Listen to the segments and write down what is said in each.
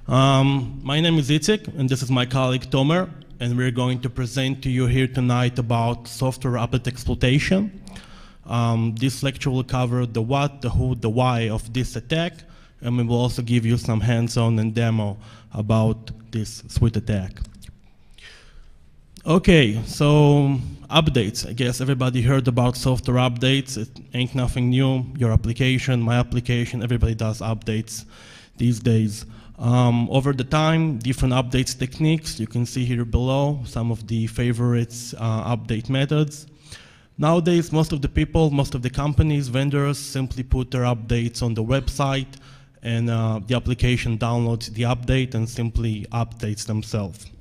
My name is Itzik, and this is my colleague Tomer, and we're going to present to you here tonight about software update exploitation. This lecture will cover the what, the who, the why of this attack, and we will also give you some hands-on and demo about this sweet attack. Okay, so updates. I guess everybody heard about software updates. It ain't nothing new. Your application, my application, everybody does updates these days. Over the time, different updates techniques. You can see here below some of the favorites update methods. Nowadays, most of the people, most of the companies, vendors simply put their updates on the website, and the application downloads the update and simply updates themselves.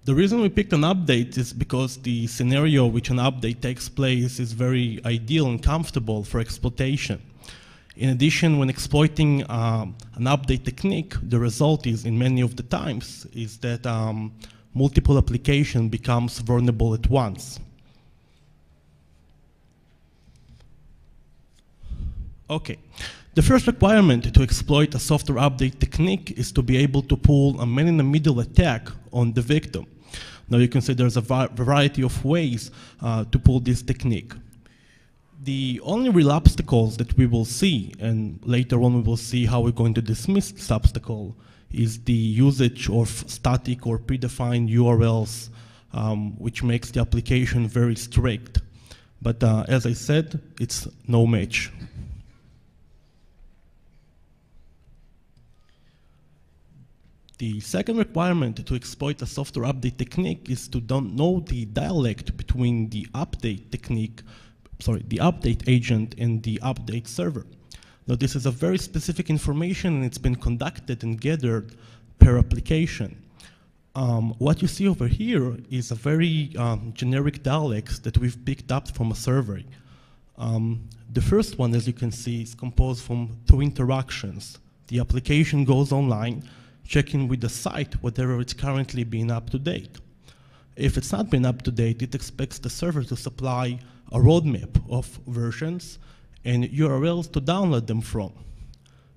The reason we picked an update is because the scenario which an update takes place is very ideal and comfortable for exploitation. In addition, when exploiting an update technique, the result is, in many of the times, is that multiple application becomes vulnerable at once. Okay, the first requirement to exploit a software update technique is to be able to pull a man-in-the-middle attack on the victim. Now you can see there's a variety of ways to pull this technique. The only real obstacles that we will see, and later on we will see how we're going to dismiss this obstacle, is the usage of static or predefined URLs, which makes the application very strict. But as I said, it's no match. The second requirement to exploit a software update technique is to know the dialect between the update technique, the update agent and the update server. Now this is a very specific information, and it's been conducted and gathered per application. What you see over here is a very generic dialect that we've picked up from a survey. The first one, as you can see, is composed from two interactions. The application goes online, checking with the site whether it's currently being up to date. If it's not been up to date, it expects the server to supply a roadmap of versions and URLs to download them from.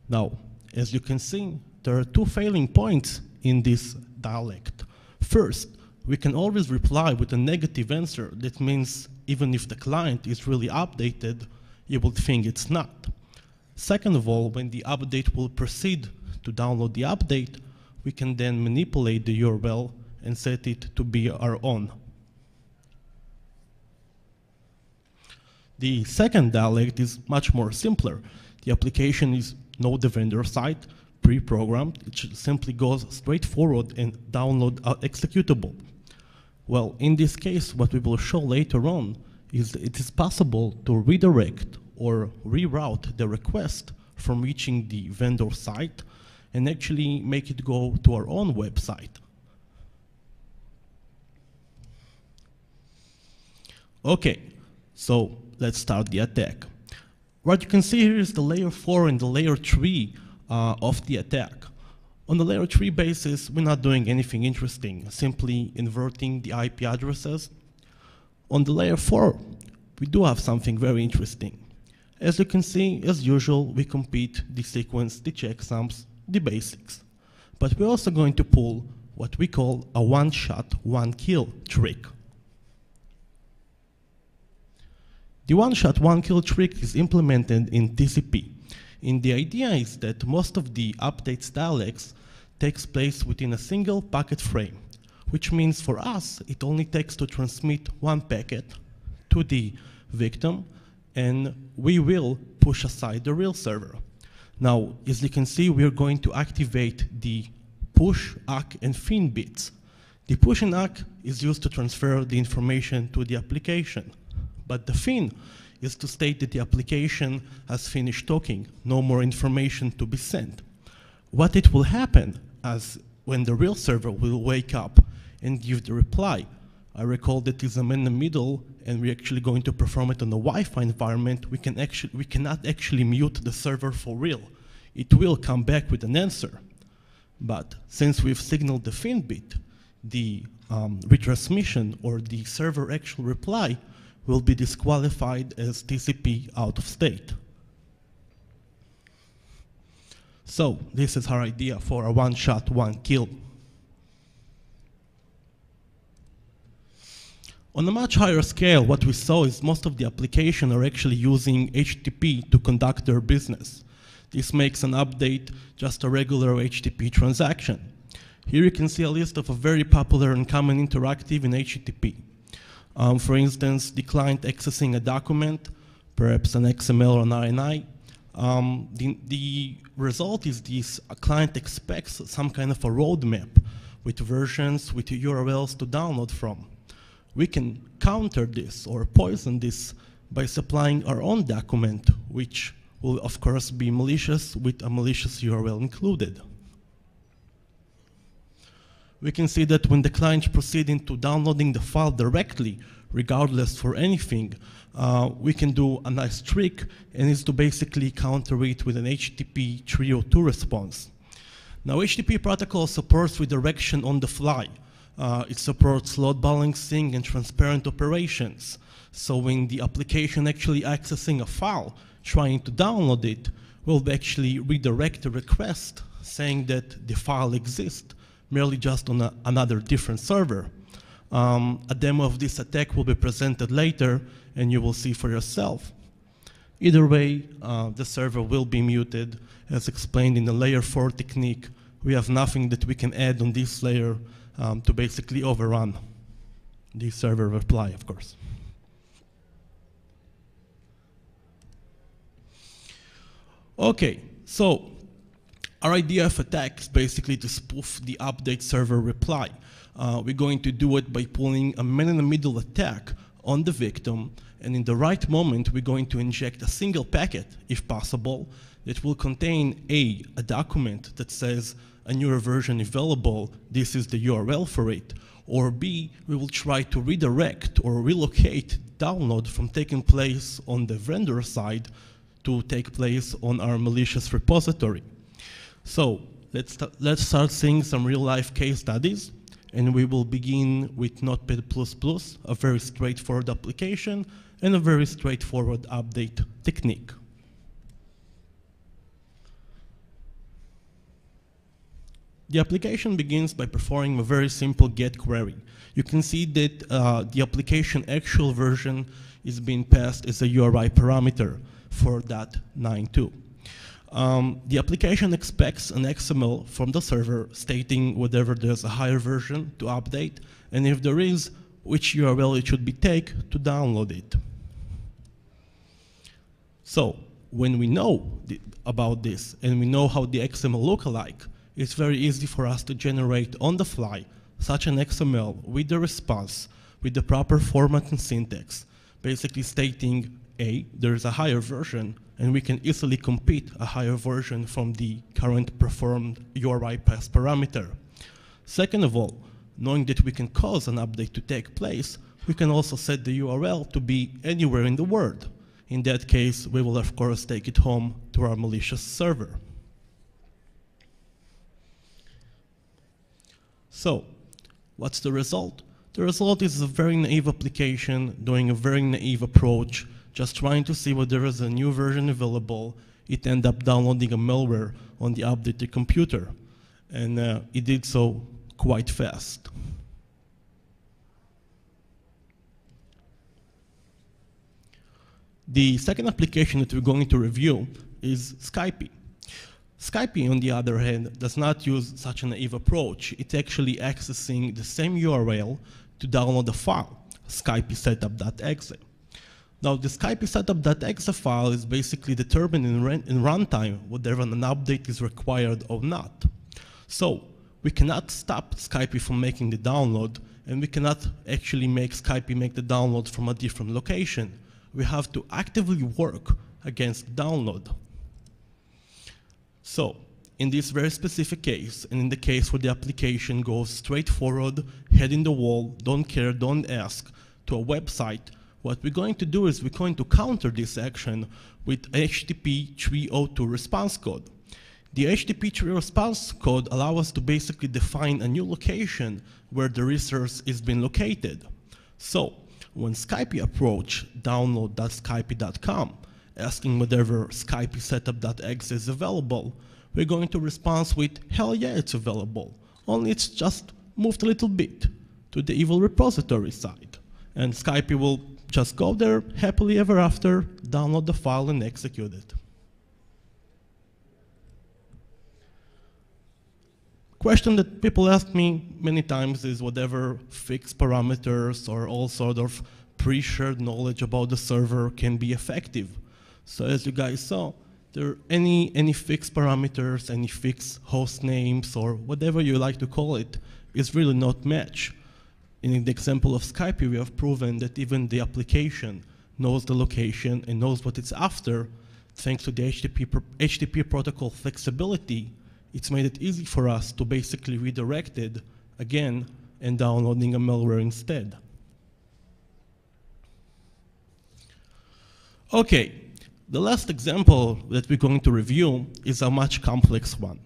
Now, as you can see, there are two failing points in this dialect. First, we can always reply with a negative answer. That means even if the client is really updated, you will think it's not. Second of all, when the update will proceed to download the update, we can then manipulate the URL and set it to be our own. The second dialect is much more simpler. The application is know the vendor site, pre-programmed. It simply goes straight forward and download an executable. Well, in this case, what we will show later on is that it is possible to redirect or reroute the request from reaching the vendor site and actually make it go to our own website. Okay, so let's start the attack. What you can see here is the layer 4 and the layer 3 of the attack. On the layer 3 basis, we're not doing anything interesting, simply inverting the IP addresses. On the layer 4, we do have something very interesting. As you can see, as usual, we compete the sequence, the checksums, the basics. But we're also going to pull what we call a one-shot, one-kill trick. The one-shot, one-kill trick is implemented in TCP. And the idea is that most of the updates dialects takes place within a single packet frame, which means for us, it only takes to transmit one packet to the victim, and we will push aside the real server. Now, as you can see, we are going to activate the push, ACK, and fin bits. The push and ACK is used to transfer the information to the application, but the fin is to state that the application has finished talking, no more information to be sent. What it will happen as when the real server will wake up and give the reply. I recall that is a man in the middle, and we're actually going to perform it on a Wi-Fi environment. We cannot actually mute the server for real. It will come back with an answer. But since we've signaled the fin bit, the retransmission or the server actual reply will be disqualified as TCP out of state. So this is our idea for a one-shot, one-kill. On a much higher scale, what we saw is most of the applications are actually using HTTP to conduct their business. This makes an update just a regular HTTP transaction. Here you can see a list of a very popular and common interactive in HTTP. For instance, the client accessing a document, perhaps an XML or an RNI. The result is this: a client expects some kind of a roadmap with versions, with URLs to download from. We can counter this or poison this by supplying our own document, which will of course be malicious with a malicious URL included. We can see that when the client proceeds into downloading the file directly, regardless for anything, we can do a nice trick, and is to basically counter it with an HTTP 302 response. Now, HTTP protocol supports redirection on the fly. It supports load balancing and transparent operations. So when the application actually accessing a file, trying to download it, will actually redirect the request saying that the file exists, merely just on another different server. A demo of this attack will be presented later, and you will see for yourself. Either way, the server will be muted. As explained in the layer 4 technique, we have nothing that we can add on this layer to basically overrun the server reply, of course. Okay, so our idea of attack is basically to spoof the update server reply. We're going to do it by pulling a man-in-the-middle attack on the victim, and in the right moment, we're going to inject a single packet, if possible, that will contain a document that says a newer version available, this is the URL for it, or B, we will try to redirect or relocate download from taking place on the vendor side to take place on our malicious repository. So let's start seeing some real-life case studies, and we will begin with Notepad++, a very straightforward application and a very straightforward update technique. The application begins by performing a very simple GET query. You can see that the application actual version is being passed as a URI parameter for .9.2. The application expects an XML from the server stating whether there's a higher version to update, and if there is, which URL it should be taken to download it. So when we know about this and we know how the XML look like, it's very easy for us to generate on the fly such an XML with the response, with the proper format and syntax, basically stating A, there's a higher version, and we can easily compete a higher version from the current performed URI pass parameter. Second of all, knowing that we can cause an update to take place, we can also set the URL to be anywhere in the world. In that case, we will of course take it home to our malicious server. So, what's the result? The result is a very naive application doing a very naive approach, just trying to see whether there is a new version available. It ended up downloading a malware on the updated computer, and it did so quite fast. The second application that we're going to review is Skype. Skype, on the other hand, does not use such a naive approach. It's actually accessing the same URL to download a file, Skype setup.exe. Now, the Skype setup.exe file is basically determined in runtime whether an update is required or not. So we cannot stop Skype from making the download, and we cannot actually make Skype make the download from a different location. We have to actively work against download. So in this very specific case, and in the case where the application goes straight forward, head in the wall, don't care, don't ask, to a website, what we're going to do is we're going to counter this action with HTTP 302 response code. The HTTP 3 response code allows us to basically define a new location where the resource is being located. So when Skype approach download.skype.com, asking whether Skype setup.exe is available, we're going to respond with, hell yeah, it's available. Only it's just moved a little bit to the evil repository side. And Skype will just go there happily ever after, download the file and execute it. Question that people ask me many times is whatever fixed parameters or all sort of pre-shared knowledge about the server can be effective. So as you guys saw, there any fixed parameters, any fixed host names, or whatever you like to call it, is really not match. In the example of Skype, we have proven that even the application knows the location and knows what it's after. Thanks to the HTTP protocol flexibility, it's made it easy for us to basically redirect it again and downloading a malware instead. Okay, the last example that we're going to review is a much complex one.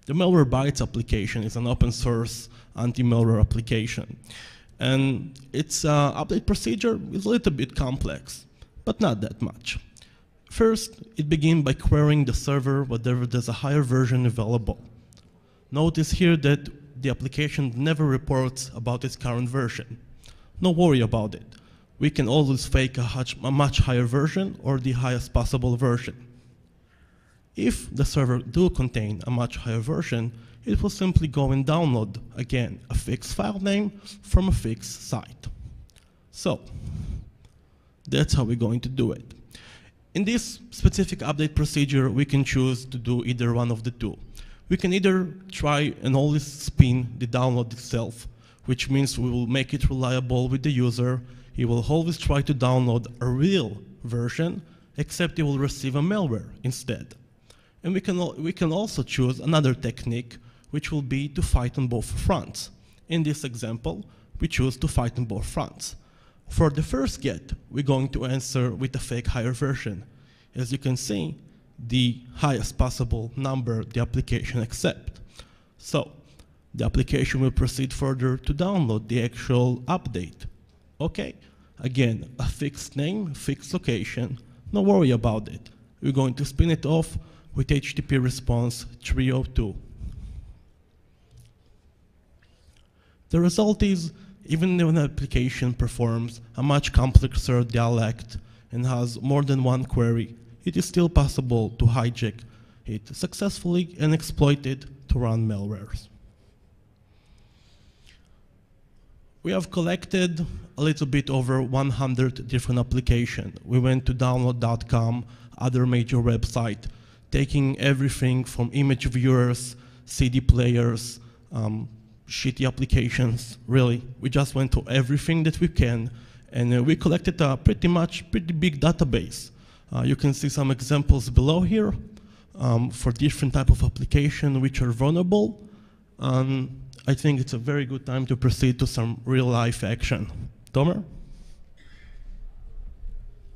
The Malwarebytes application is an open source anti-malware application. And its update procedure is a little bit complex, but not that much. First, it begins by querying the server whenever there's a higher version available. Notice here that the application never reports about its current version. No worry about it. We can always fake a much higher version or the highest possible version. If the server do contain a much higher version, it will simply go and download, again, a fixed file name from a fixed site. So, that's how we're going to do it. In this specific update procedure, we can choose to do either one of the two. We can either try and always spin the download itself, which means we will make it reliable with the user. He will always try to download a real version, except he will receive a malware instead. And we can also choose another technique, which will be to fight on both fronts. In this example, we choose to fight on both fronts. For the first get, we're going to answer with a fake higher version. As you can see, the highest possible number the application accepts. So, the application will proceed further to download the actual update. Okay, again, a fixed name, fixed location, no worry about it. We're going to spin it off with HTTP response 302. The result is, even if an application performs a much complexer dialect and has more than one query, it is still possible to hijack it successfully and exploit it to run malwares. We have collected a little bit over 100 different applications. We went to download.com, other major websites, taking everything from image viewers, CD players, shitty applications, really. We just went to everything that we can, and we collected a pretty big database. You can see some examples below here for different type of application which are vulnerable. I think it's a very good time to proceed to some real life action. Tomer?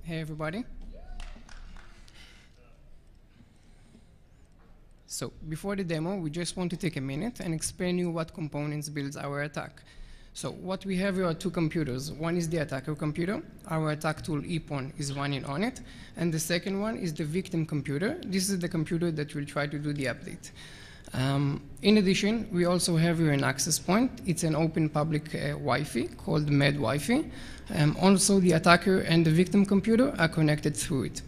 Hey everybody. So before the demo, we just want to take a minute and explain you what components builds our attack. So what we have here are two computers. One is the attacker computer. Our attack tool EPON is running on it. And the second one is the victim computer. This is the computer that will try to do the update. In addition, we also have here an access point. It's an open public Wi-Fi called MythBusters A. Also, the attacker and the victim computer are connected through it.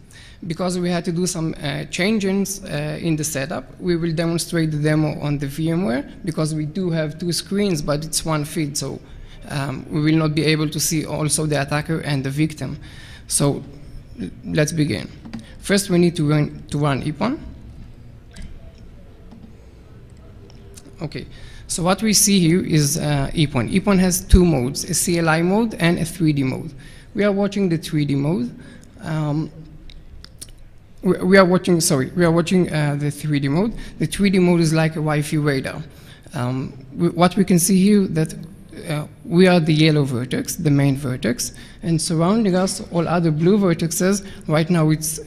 Because we had to do some changes in the setup, we will demonstrate the demo on the VMware, because we do have two screens, but it's one feed, so we will not be able to see also the attacker and the victim. So let's begin. First, we need to run EPON. Okay, so what we see here is EPON. EPON has two modes, a CLI mode and a 3D mode. We are watching the 3D mode. We are watching the 3D mode. The 3D mode is like a Wi-Fi radar. What we can see here that we are the yellow vertex, the main vertex, and surrounding us, all other blue vertexes, right now it's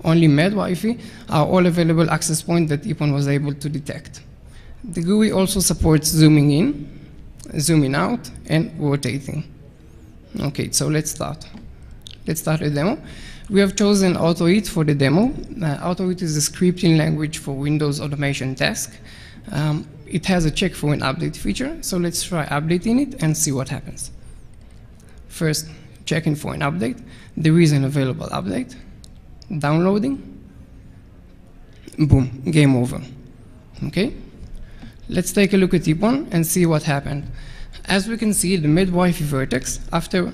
only MythBusters A, are all available access points that EPON was able to detect. The GUI also supports zooming in, zooming out, and rotating. Okay, so let's start. Let's start a demo. We have chosen AutoIt for the demo. AutoIt is a scripting language for Windows automation task. It has a check for an update feature, so let's try updating it and see what happens. First, checking for an update. There is an available update. Downloading. Boom, game over. Okay? Let's take a look at EPON and see what happened. As we can see, the mid-Wi-Fi vertex, after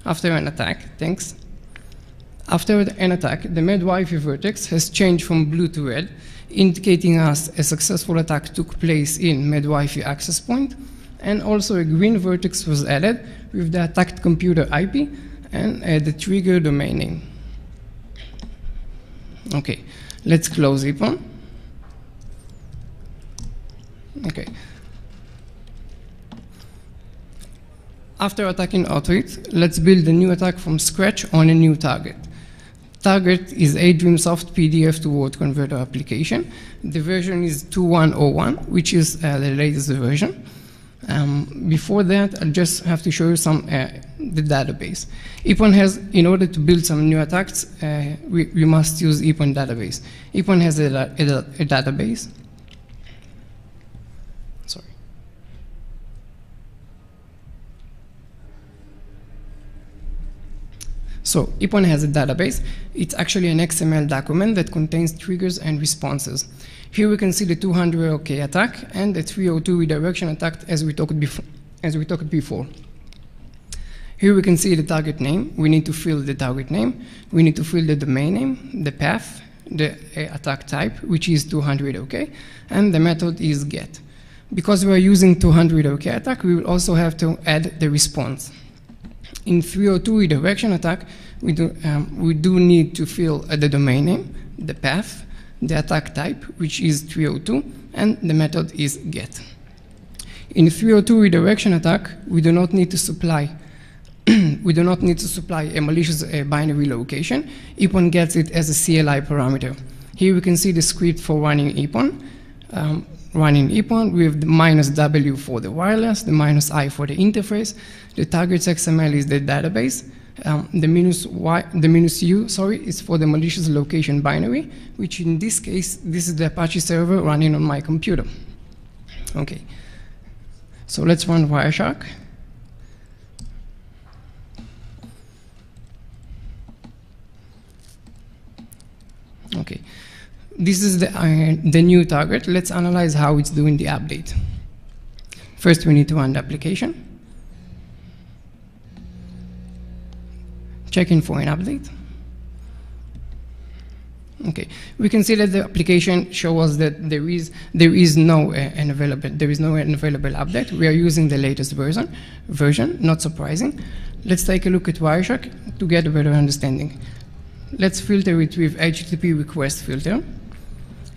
an attack, after an attack, the mid-Wi-Fi vertex has changed from blue to red, indicating us a successful attack took place in mid-Wi-Fi access point, and also a green vertex was added with the attacked computer IP and the trigger domain name. Okay, let's close EPON. Okay. After attacking AutoIt, let's build a new attack from scratch on a new target. Target is a Dreamsoft PDF to word converter application. The version is 2.1.01, which is the latest version. Before that, I just have to show you the database. EPON has, in order to build some new attacks, we must use EPON database. EPON has a database. Sorry. So EPON has a database. It's actually an XML document that contains triggers and responses. Here we can see the 200 OK attack and the 302 redirection attack as we talked before. Here we can see the target name. We need to fill the target name. We need to fill the domain name, the path, the attack type, which is 200 OK, and the method is get. Because we are using 200 OK attack, we will also have to add the response. In 302 redirection attack, we do need to fill the domain name, the path, the attack type, which is 302, and the method is get. In 302 redirection attack, we do not need to supply a malicious binary location. EPON gets it as a CLI parameter. Here we can see the script for running EPON. Running EPON with the -W for the wireless, the -I for the interface. The target's XML is the database. The -U, is for the malicious location binary, which in this case, this is the Apache server running on my computer. Okay, so let's run Wireshark. Okay. This is the new target. Let's analyze how it's doing the update. First, we need to run the application. Checking for an update. Okay, we can see that the application shows us that there is no available update. We are using the latest version. Not surprising. Let's take a look at Wireshark to get a better understanding. Let's filter it with HTTP request filter.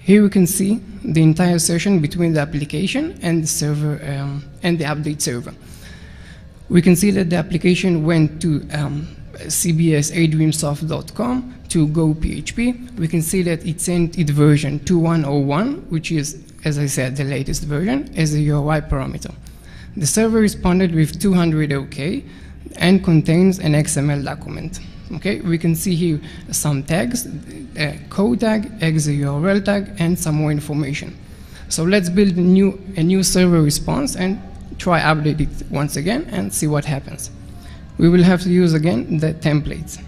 Here we can see the entire session between the application and the server and the update server. We can see that the application went to cbsadreamsoft.com to go.php. We can see that it sent it version 2.1.01, which is, as I said, the latest version, as a URI parameter. The server responded with 200 OK and contains an XML document. Okay, we can see here some tags, code tag, exe URL tag, and some more information. So let's build a new server response and try update it once again and see what happens. We will have to use again the templates.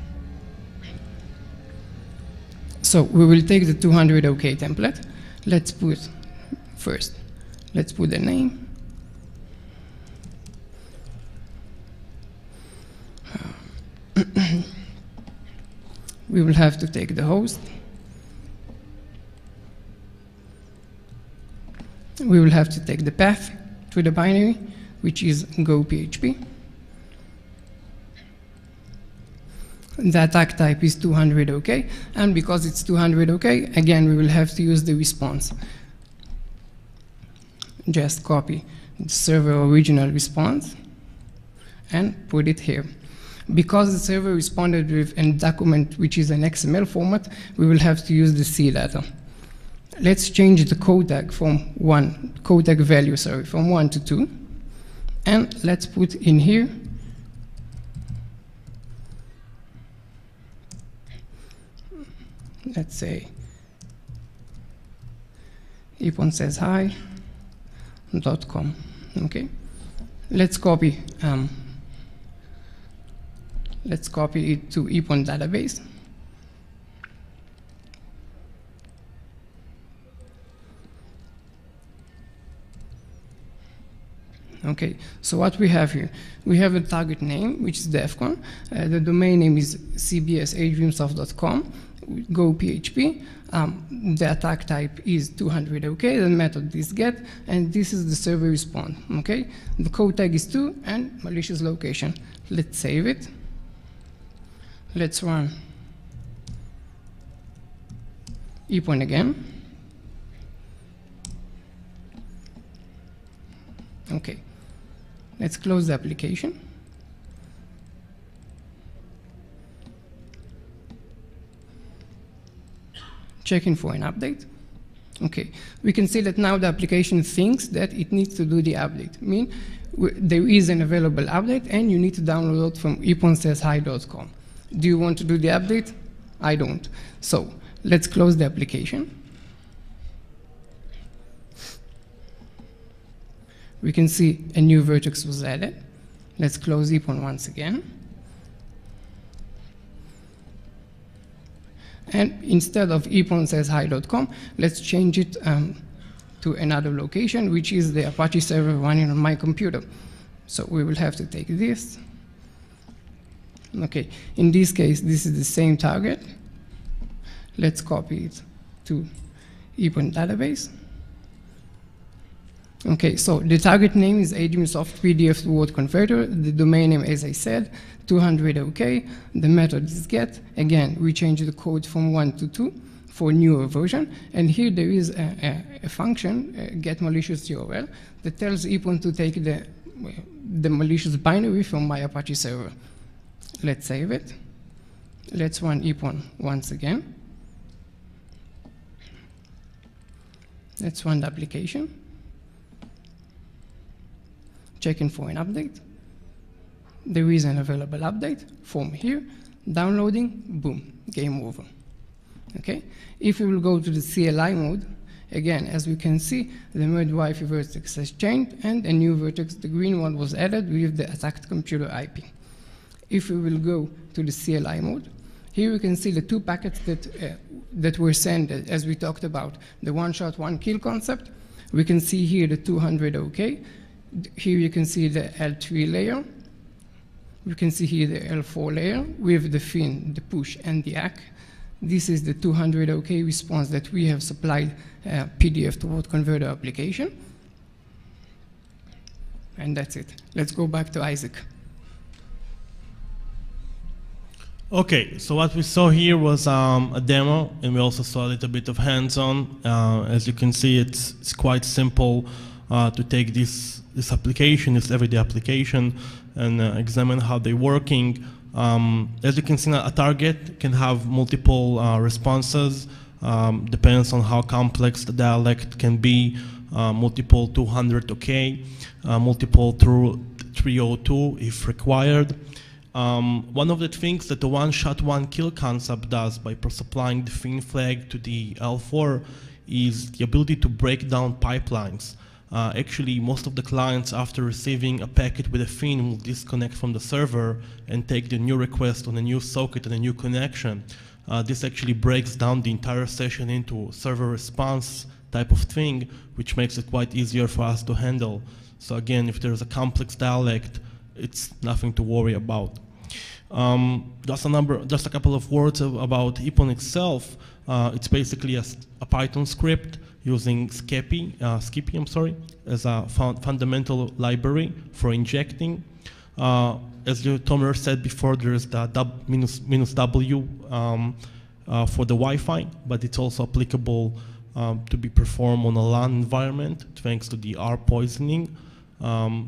So we will take the 200 OK template. Let's put the name. We will have to take the host. We will have to take the path to the binary, which is go.php. The attack type is 200 OK, and because it's 200 OK, again, we will have to use the response. Just copy the server original response and put it here. Because the server responded with a document which is an XML format, we will have to use the C data. Let's change the code tag from value from 1 to 2, and let's put in here let's say epon says hi.com. Okay, let's copy it to epon database. Okay, so what we have here, we have a target name, which is DEFCON. The domain name is cbsadreamsoft.com, go PHP. The attack type is 200 OK, the method is get, and this is the server response. Okay, the code tag is 2 and malicious location. Let's save it. Let's run epon again. Okay, let's close the application. Checking for an update. Okay, we can see that now the application thinks that it needs to do the update. I mean, there is an available update and you need to download it from eponsayshi.com. Do you want to do the update? I don't. So let's close the application. We can see a new vertex was added. Let's close epon once again. And instead of eponsayshi.com, let's change it to another location, which is the Apache server running on my computer. So we will have to take this. Okay, in this case, this is the same target. Let's copy it to epon database. Okay, so the target name is ADMSoft PDF to Word Converter. The domain name, as I said, 200 OK. The method is get. Again, we change the code from 1 to 2 for newer version. And here there is a function, get malicious URL, that tells epon to take the malicious binary from my Apache server. Let's save it. Let's run epon once again. Let's run the application. Checking for an update. There is an available update from here. Downloading, boom, game over. Okay. If we will go to the CLI mode, again, as we can see, the merge Wi-Fi vertex has changed and a new vertex, the green one, was added with the attacked computer IP. If we will go to the CLI mode, here we can see the 2 packets that were sent, as we talked about, the one-shot, one-kill concept. We can see here the 200 OK. Here you can see the L3 layer. We can see here the L4 layer with the fin, the push, and the ACK. This is the 200 OK response that we have supplied PDF to Word Converter application. And that's it. Let's go back to Isaac. Okay, so what we saw here was a demo, and we also saw a little bit of hands-on. As you can see, it's quite simple to take this application, this everyday application, and examine how they're working. As you can see, a target can have multiple responses, depends on how complex the dialect can be, multiple 200 OK, multiple 302 if required. One of the things that the one-shot, one-kill concept does by supplying the fin flag to the L4 is the ability to break down pipelines. Actually, most of the clients, after receiving a packet with a fin, will disconnect from the server and take the new request on a new socket and a new connection. This actually breaks down the entire session into server response type of thing, which makes it quite easier for us to handle. So again, if there's a complex dialect, it's nothing to worry about. Just a couple of words about epon itself. It's basically a Python script using Skippy, as a fundamental library for injecting. As Tomer said before, there's the -w for the Wi-Fi, but it's also applicable to be performed on a LAN environment thanks to the R poisoning.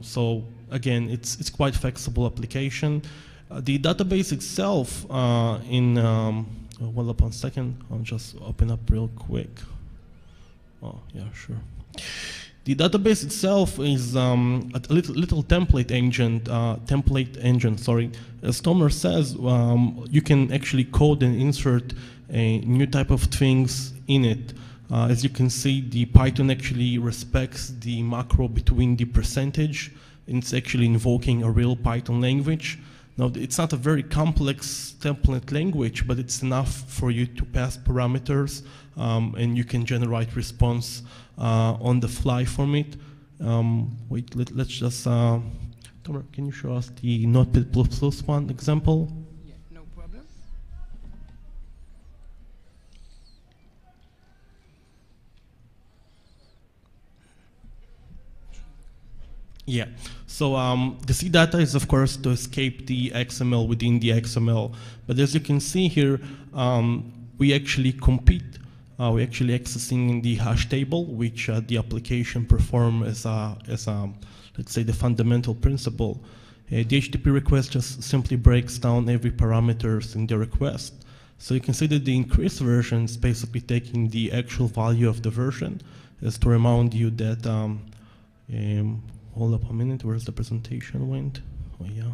So again, it's quite flexible application. The database itself well, upon second, I'll just open up real quick. Oh, yeah, sure. The database itself is a little template engine, sorry. As Tomer says, you can actually code and insert a new type of things in it. As you can see, the Python actually respects the macro between the percentage. It's actually invoking a real Python language. Now, it's not a very complex template language, but it's enough for you to pass parameters, and you can generate response on the fly from it. Wait, let's just, Tomer, can you show us the Notepad++ one example? Yeah, no problem. Yeah, so the C data is, of course, to escape the XML within the XML. But as you can see here, we actually compete. We're actually accessing the hash table, which the application performs as a, let's say, the fundamental principle. The HTTP request just simply breaks down every parameters in the request. So you can see that the increased version is basically taking the actual value of the version. Just to remind you that hold up a minute, where's the presentation went? Oh yeah.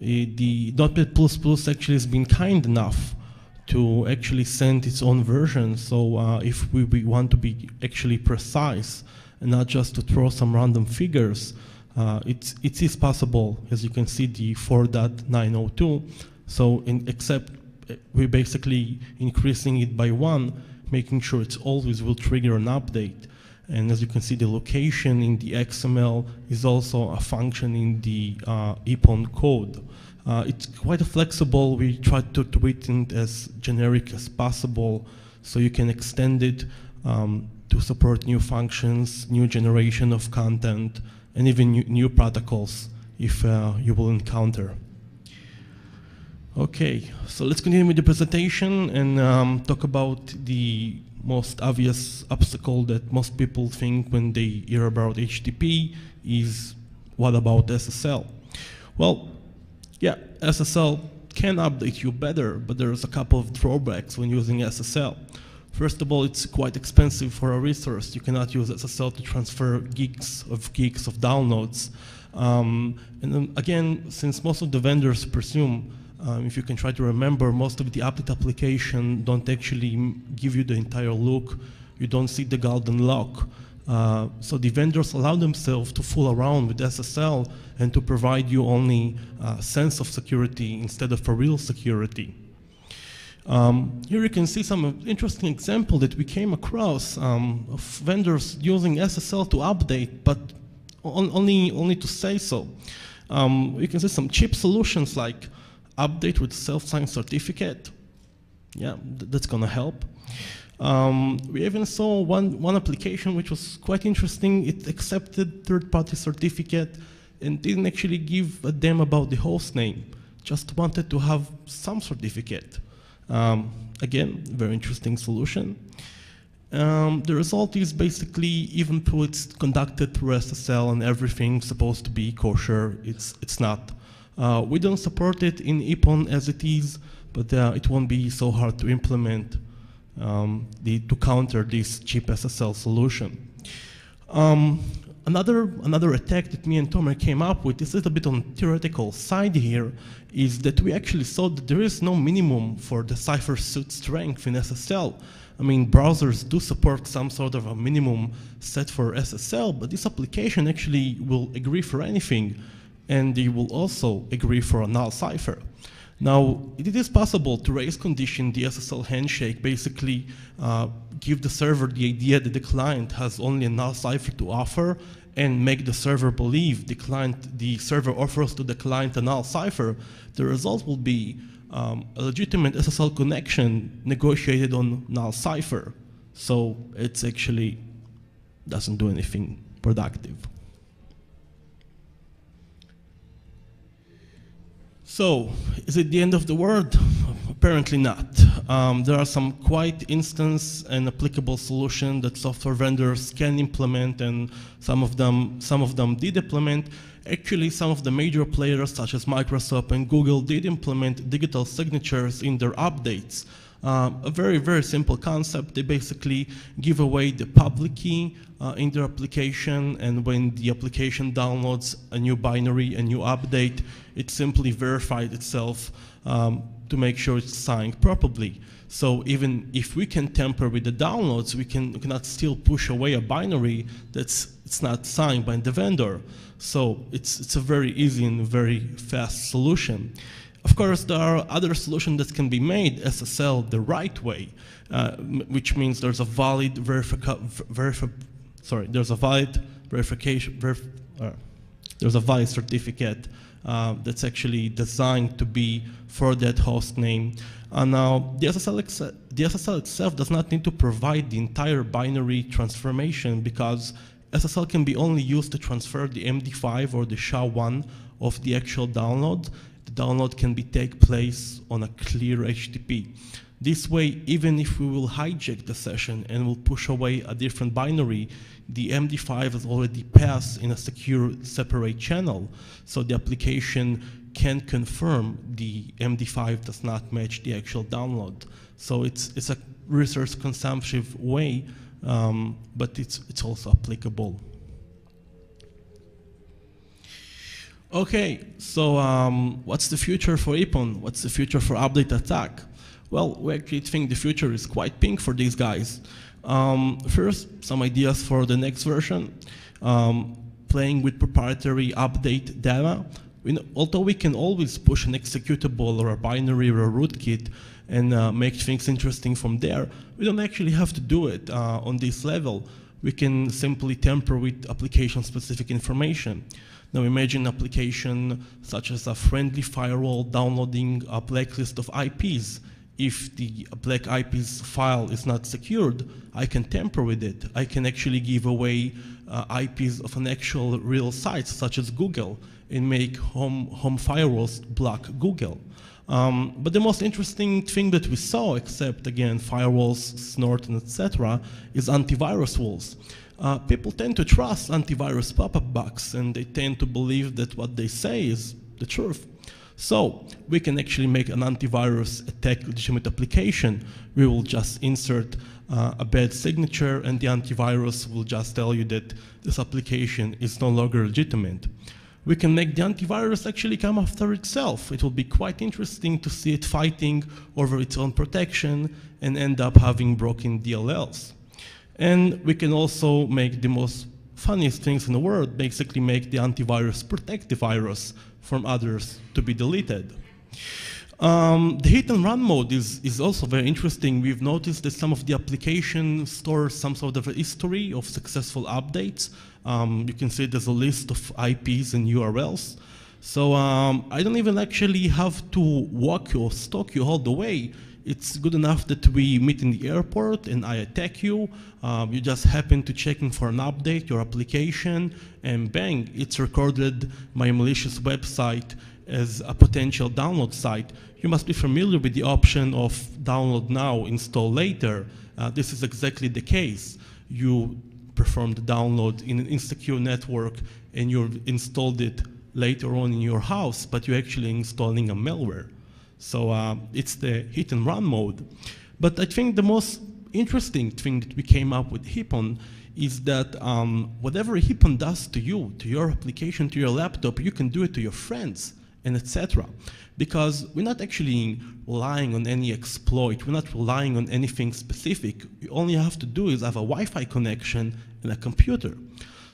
The .NET++ actually has been kind enough to actually send its own version. So if we want to be actually precise and not just to throw some random figures, it is possible. As you can see, the 4.902. So except we're basically increasing it by 1, making sure it's always will trigger an update. And as you can see, the location in the XML is also a function in the EPON code. It's quite flexible. We try to treat it as generic as possible, so you can extend it to support new functions, new generation of content, and even new protocols if you will encounter. Okay, so let's continue with the presentation and talk about the most obvious obstacle that most people think when they hear about HTTP is, what about SSL? Well, yeah, SSL can update you better, but there's a couple of drawbacks when using SSL. First of all, it's quite expensive for a resource. You cannot use SSL to transfer gigs of downloads. And then again, since most of the vendors presume, if you can try to remember, most of the update application don't actually give you the entire look. You don't see the golden lock. So the vendors allow themselves to fool around with SSL and to provide you only a sense of security instead of a real security. Here you can see some interesting example that we came across of vendors using SSL to update, but only to say so. You can see some cheap solutions like update with self-signed certificate. Yeah, that's gonna help. We even saw one application which was quite interesting. It accepted third-party certificate and didn't actually give a damn about the host name, just wanted to have some certificate. Again, very interesting solution. The result is basically, even though it's conducted through SSL and everything's supposed to be kosher, it's not. We don't support it in EPON as it is, but it won't be so hard to implement to counter this cheap SSL solution. Another attack that me and Tomer came up with, is a little bit on theoretical side here, is that we actually saw that there is no minimum for the cipher suit strength in SSL. I mean, browsers do support some sort of a minimum set for SSL, but this application actually will agree for anything, and they will also agree for a null cipher. Now, it is possible to raise condition the SSL handshake, basically give the server the idea that the client has only a null cipher to offer, and make the server believe the server offers to the client a null cipher. The result will be a legitimate SSL connection negotiated on null cipher. So it's actually doesn't do anything productive. So, is it the end of the world? Apparently not. There are some quite instance and applicable solutions that software vendors can implement, and some of them did implement. Actually, some of the major players, such as Microsoft and Google, did implement digital signatures in their updates. A very, very simple concept. They basically give away the public key in their application, and when the application downloads a new binary, a new update, it simply verifies itself to make sure it's signed properly. So even if we can tamper with the downloads, we cannot still push away a binary it's not signed by the vendor. So it's a very easy and very fast solution. Of course, there are other solutions that can be made SSL the right way, which means there's a valid there's a valid certificate that's actually designed to be for that host name. And now the SSL itself does not need to provide the entire binary transformation, because SSL can be only used to transfer the MD5 or the SHA-1 of the actual download. The download can take place on a clear HTTP. This way, even if we will hijack the session and will push away a different binary, the MD5 is already passed in a secure separate channel, so the application can confirm the MD5 does not match the actual download. So it's a resource consumptive way, but it's also applicable. Okay, so what's the future for EPON? What's the future for update attack? Well, we actually think the future is quite pink for these guys. First, some ideas for the next version. Playing with proprietary update data. Although we can always push an executable or a binary or a rootkit and make things interesting from there, we don't actually have to do it on this level. We can simply tamper with application-specific information. Now imagine an application such as a friendly firewall downloading a blacklist of IPs. If the black IPs file is not secured, I can tamper with it. I can actually give away IPs of an actual real site, such as Google, and make home firewalls block Google. But the most interesting thing that we saw, except again firewalls, snort, and etc., is antivirus walls. People tend to trust antivirus pop-up box, and they tend to believe that what they say is the truth. So we can actually make an antivirus attack legitimate application. We will just insert a bad signature, and the antivirus will just tell you that this application is no longer legitimate. We can make the antivirus actually come after itself. It will be quite interesting to see it fighting over its own protection and end up having broken DLLs. And we can also make the most funniest things in the world, basically make the antivirus protect the virus from others to be deleted. The hit and run mode is also very interesting. We've noticed that some of the application stores some sort of history of successful updates. You can see there's a list of IPs and URLs. So I don't even actually have to walk you or stalk you all the way. It's good enough that we meet in the airport and I attack you. You just happen to checking for an update, your application, and bang, it's recorded my malicious website as a potential download site. You must be familiar with the option of download now, install later. This is exactly the case. You perform the download in an insecure network and you installed it later on in your house, but you're actually installing a malware. So it's the hit and run mode. But I think the most interesting thing that we came up with HIPON is that whatever HIPON does to you, to your application, to your laptop, you can do it to your friends and etc. Because we're not actually relying on any exploit, we're not relying on anything specific. All you have to do is have a Wi-Fi connection and a computer.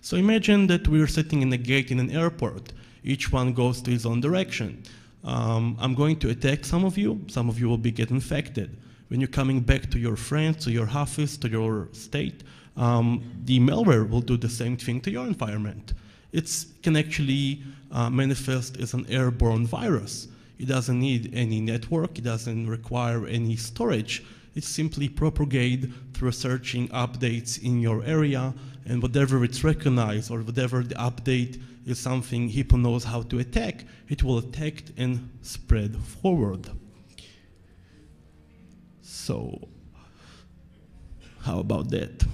So imagine that we're sitting in a gate in an airport. Each one goes to his own direction. I'm going to attack some of you will be get infected. When you're coming back to your friends, to your office, to your state, the malware will do the same thing to your environment. It can actually manifest as an airborne virus. It doesn't need any network, it doesn't require any storage. It simply propagates through searching updates in your area, and whatever it's recognized or whatever the update is something HIPON knows how to attack, it will attack and spread forward. So, how about that?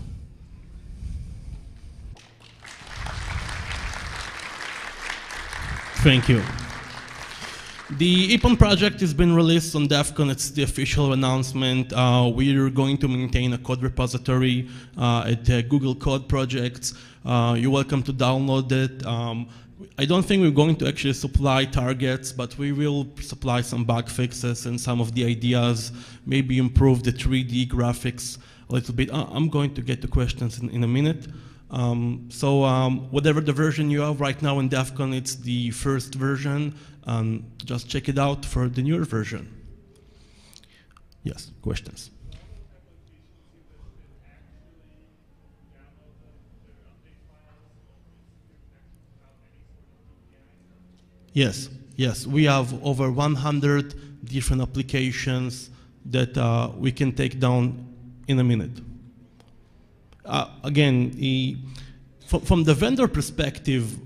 Thank you. The EPON project has been released on DEFCON. It's the official announcement. We're going to maintain a code repository at Google Code Projects. You're welcome to download it. I don't think we're going to actually supply targets, but we will supply some bug fixes and some of the ideas, maybe improve the 3D graphics a little bit. I'm going to get to questions in a minute. Whatever the version you have right now in DEFCON, it's the first version. Just check it out for the newer version. Yes, questions? Yes, yes, we have over 100 different applications that we can take down in a minute. Again, from the vendor perspective,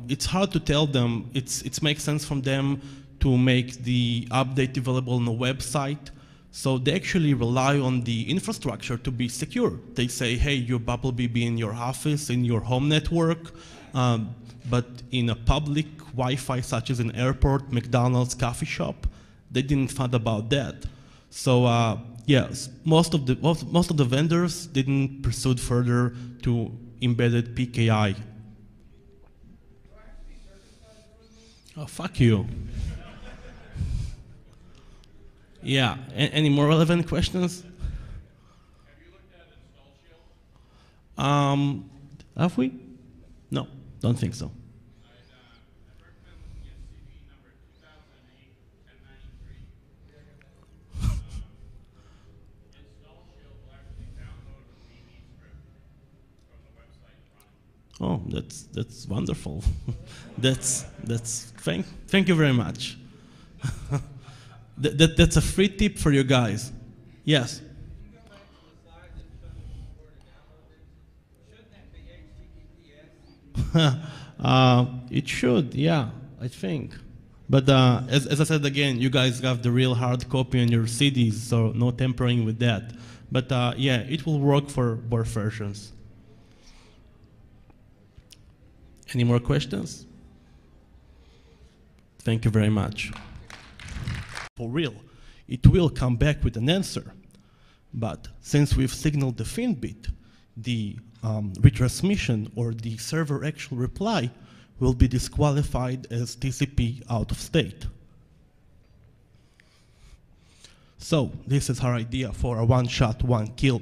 it's hard to tell them. It makes sense from them to make the update available on a website. So they actually rely on the infrastructure to be secure. They say, hey, your Bumblebee be in your office, in your home network, but in a public Wi-Fi, such as an airport, McDonald's, coffee shop, they didn't think about that. So yes, most of the vendors didn't pursue further to embedded PKI. Oh, fuck you. Yeah, any more relevant questions? Have you looked at Install Shield? Have we? No, don't think so. I'd recommend looking at CVE number 2008-1093. Install Shield will actually download a VB script from the website and run it. Oh, that's wonderful. Thank you very much. That's a free tip for you guys. Yes. Can you go back to the slide that showed us where to download things? Shouldn't that be HTTPS? It should, yeah, I think. But as I said again, you guys have the real hard copy on your CDs, so no tampering with that. But yeah, it will work for both versions. Any more questions? Thank you very much. For real, it will come back with an answer. But since we've signaled the fin bit, the retransmission or the server actual reply will be disqualified as TCP out of state. So this is our idea for a one-shot, one-kill.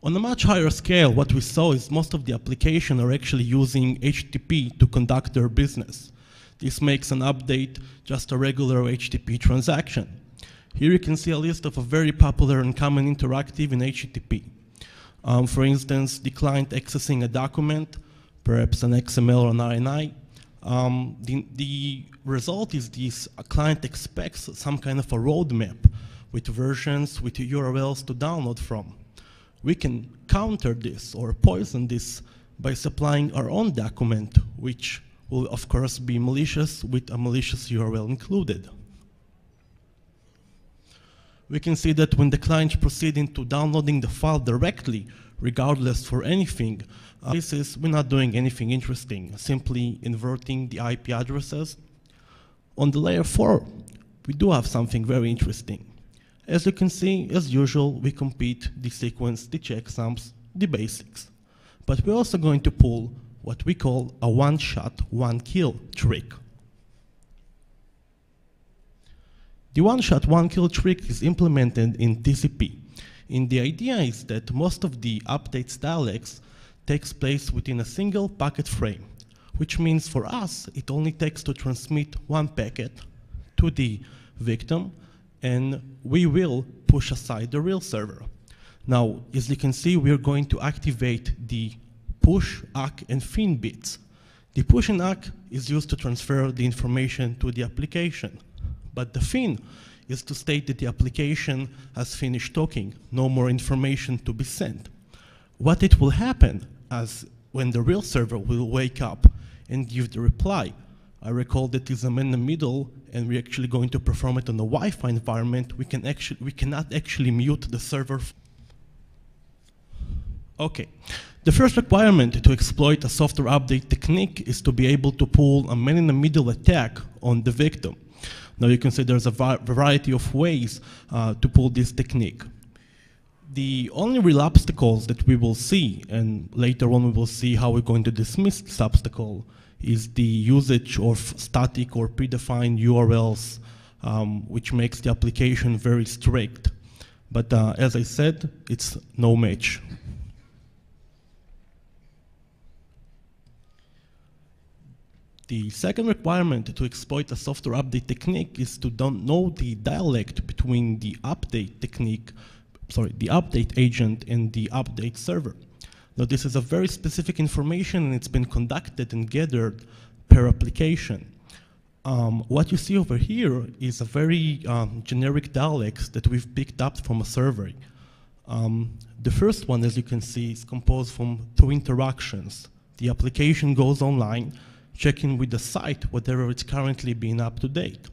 On a much higher scale, what we saw is most of the applications are actually using HTTP to conduct their business. This makes an update just a regular HTTP transaction. Here you can see a list of a very popular and common interactive in HTTP. For instance, the client accessing a document, perhaps an XML or an RNI. The result is this: a client expects some kind of a roadmap with versions, with URLs to download from. We can counter this or poison this by supplying our own document, which will of course be malicious with a malicious URL included. We can see that when the client proceeds into downloading the file directly, regardless for anything, we're not doing anything interesting, simply inverting the IP addresses. On the layer 4, we do have something very interesting. As you can see, as usual, we compete the sequence, the checksums, the basics. But we're also going to pull what we call a one-shot, one-kill trick. The one-shot, one-kill trick is implemented in TCP. And the idea is that most of the updates dialects takes place within a single packet frame, which means for us, it only takes to transmit one packet to the victim, and we will push aside the real server. Now, as you can see, we're going to activate the push, ACK, and fin bits. The push and ACK is used to transfer the information to the application, but the fin is to state that the application has finished talking, no more information to be sent. What it will happen as when the real server will wake up and give the reply. I recall that is in the middle, and we're actually going to perform it on a Wi-Fi environment. We cannot actually mute the server. Okay. The first requirement to exploit a software update technique is to be able to pull a man-in-the-middle attack on the victim. Now you can see there's a variety of ways to pull this technique. The only real obstacles that we will see, and later on we will see how we're going to dismiss this obstacle, is the usage of static or predefined URLs, which makes the application very strict. But as I said, it's no match. The second requirement to exploit a software update technique is to know the dialect between the update technique, the update agent and the update server. Now this is a very specific information and it's been conducted and gathered per application. What you see over here is a very generic dialect that we've picked up from a survey. The first one, as you can see, is composed from two interactions. The application goes online, checking with the site whatever it's currently being up to date.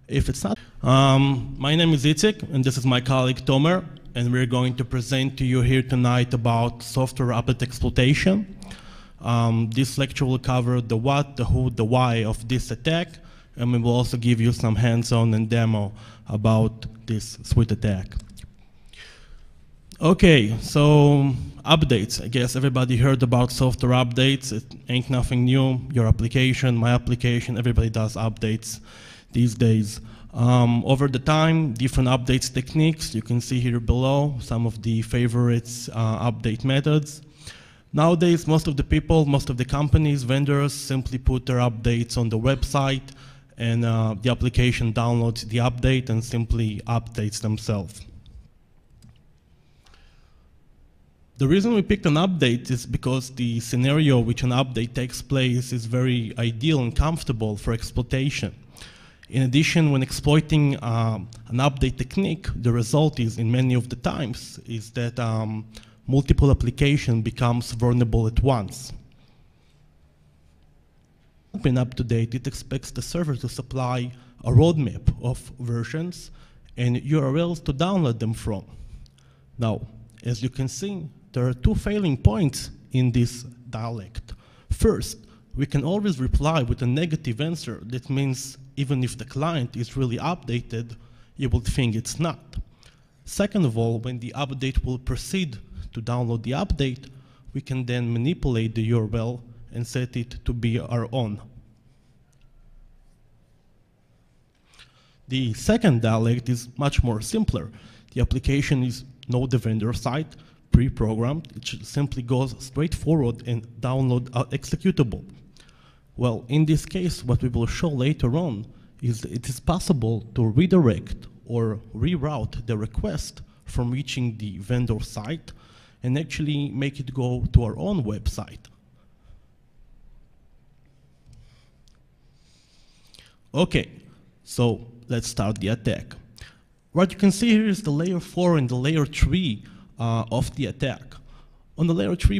If it's not, my name is Itzik, and this is my colleague Tomer, and we're going to present to you here tonight about software update exploitation. This lecture will cover the what, the who, the why of this attack, and we will also give you some hands-on and demo about this sweet attack. Okay, so updates. I guess everybody heard about software updates. It ain't nothing new. Your application, my application, everybody does updates these days. Over the time, different updates techniques. You can see here below some of the favorites update methods. Nowadays, most of the people, most of the companies, vendors simply put their updates on the website, and the application downloads the update and simply updates themselves. The reason we picked an update is because the scenario which an update takes place is very ideal and comfortable for exploitation. In addition, when exploiting an update technique, the result is, in many of the times, is that multiple application becomes vulnerable at once. When up to date, it expects the server to supply a roadmap of versions and URLs to download them from. Now, as you can see, there are two failing points in this dialect. First, we can always reply with a negative answer. That means even if the client is really updated, you will think it's not. Second of all, when the update will proceed to download the update, we can then manipulate the URL and set it to be our own. The second dialect is much more simpler. The application is know the vendor site, pre-programmed. It simply goes straight forward and download an executable. Well, in this case, what we will show later on is that it is possible to redirect or reroute the request from reaching the vendor site and actually make it go to our own website. Okay, so let's start the attack. What you can see here is the layer 4 and the layer 3 of the attack. On the layer 3